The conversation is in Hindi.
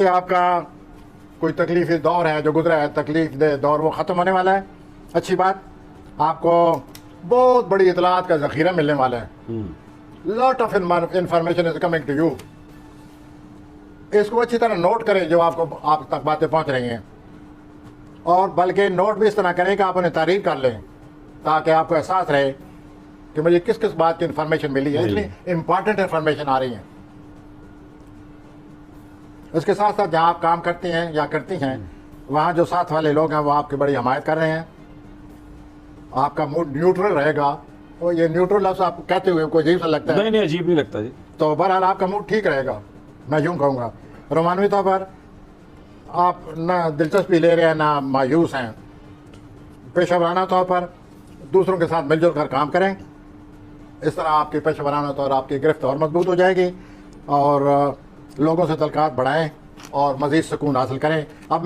कि आपका कोई तकलीफी दौर है जो गुजरा है, तकलीफ दे दौर वो ख़त्म होने वाला है। अच्छी बात, आपको बहुत बड़ी इतलात का ज़ख़ीरा मिलने वाला है। Lot of information is coming to you. इसको अच्छी तरह नोट करें जो आपको आप तक बातें पहुंच रही हैं, और बल्कि नोट भी इस तरह करें कि आप उन्हें तारीफ कर लें, ताकि आपको एहसास रहे कि मुझे किस किस बात की इंफॉर्मेशन मिली है, इतनी इंपॉर्टेंट इंफॉर्मेशन आ रही है। उसके साथ साथ जहाँ आप काम करती हैं या करती हैं, वहाँ जो साथ वाले लोग हैं वो आपकी बड़ी हमायत कर रहे हैं। आपका मूड न्यूट्रल रहेगा। और ये न्यूट्रल लफ्ज़ आपको कहते हुए कोई अजीब सा लगता है? नहीं, अजीब नहीं लगता जी। तो बहरहाल आपका मूड ठीक रहेगा, मैं यूँ कहूँगा। रोमानवी तौर पर आप ना दिलचस्पी ले रहे हैं ना मायूस हैं। पेशा वराना तौर पर दूसरों के साथ मिलजुल कर काम करें। इस तरह आपकी पेशा वराना तौर आपकी गिरफ्त और मजबूत हो जाएगी, और लोगों से तल्कात बढ़ाएं और मज़ीद सुकून हासिल करें। अब